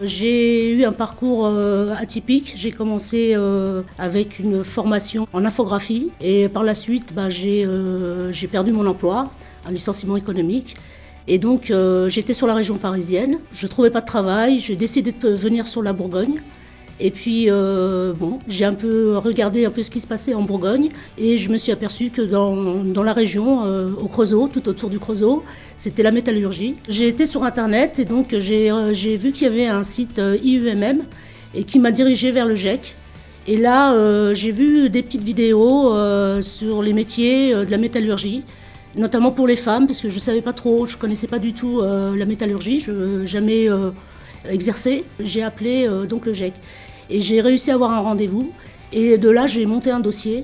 J'ai eu un parcours atypique. J'ai commencé avec une formation en infographie et par la suite j'ai perdu mon emploi, un licenciement économique. Et donc j'étais sur la région parisienne, je ne trouvais pas de travail, j'ai décidé de venir sur la Bourgogne. Et puis j'ai un peu regardé ce qui se passait en Bourgogne et je me suis aperçue que dans la région, au Creusot, tout autour du Creusot, c'était la métallurgie. J'ai été sur internet et donc j'ai vu qu'il y avait un site IUMM et qui m'a dirigée vers le GEC. Et là, j'ai vu des petites vidéos sur les métiers de la métallurgie, notamment pour les femmes, parce que je ne savais pas trop, je ne connaissais pas du tout la métallurgie, je n'ai jamais exercé. J'ai appelé donc le GEC et j'ai réussi à avoir un rendez-vous. Et de là, j'ai monté un dossier.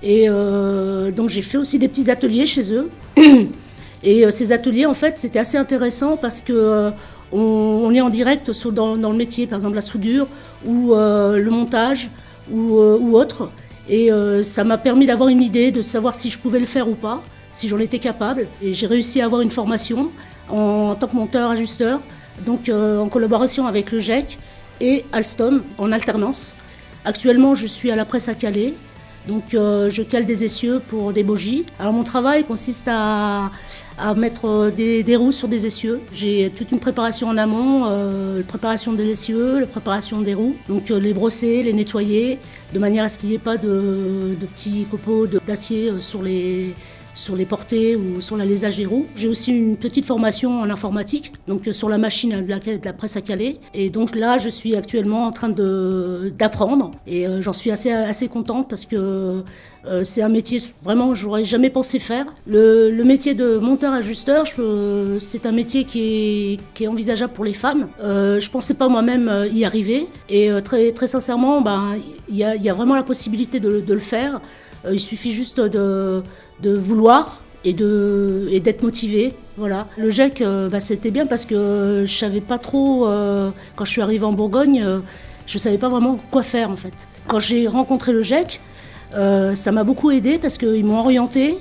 Et donc j'ai fait aussi des petits ateliers chez eux. Et ces ateliers, en fait, c'était assez intéressant parce que on est en direct dans le métier, par exemple la soudure ou le montage ou autre. Et ça m'a permis d'avoir une idée, de savoir si je pouvais le faire ou pas, si j'en étais capable. Et j'ai réussi à avoir une formation en tant que monteur-ajusteur, donc en collaboration avec le GEC et Alstom en alternance. Actuellement, je suis à la presse à Calais, donc je cale des essieux pour des bogies. Alors mon travail consiste à mettre des roues sur des essieux. J'ai toute une préparation en amont, la préparation de l'essieu, la préparation des roues, donc les brosser, les nettoyer, de manière à ce qu'il n'y ait pas de petits copeaux d'acier sur les portées ou sur l'alésage des roues. J'ai aussi une petite formation en informatique, donc sur la machine de la presse à Calais. Et donc là, je suis actuellement en train d'apprendre et j'en suis assez contente parce que c'est un métier vraiment je n'aurais jamais pensé faire. Le métier de monteur-ajusteur, c'est un métier qui est envisageable pour les femmes. Je ne pensais pas moi-même y arriver et très sincèrement, il y a vraiment la possibilité de le faire. Il suffit juste de vouloir et d'être motivé. Voilà. Le GEC, c'était bien parce que je savais pas trop, quand je suis arrivée en Bourgogne, je savais pas vraiment quoi faire en fait. Quand j'ai rencontré le GEC, ça m'a beaucoup aidé parce qu'ils m'ont orientée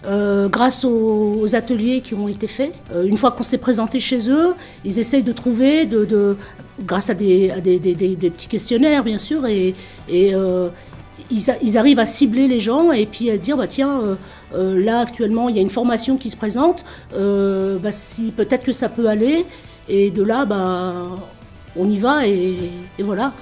grâce aux ateliers qui ont été faits. Une fois qu'on s'est présenté chez eux, ils essayent de trouver, grâce à des petits questionnaires bien sûr, et ils arrivent à cibler les gens et puis à dire tiens, là actuellement il y a une formation qui se présente, si peut-être que ça peut aller, et de là on y va et voilà.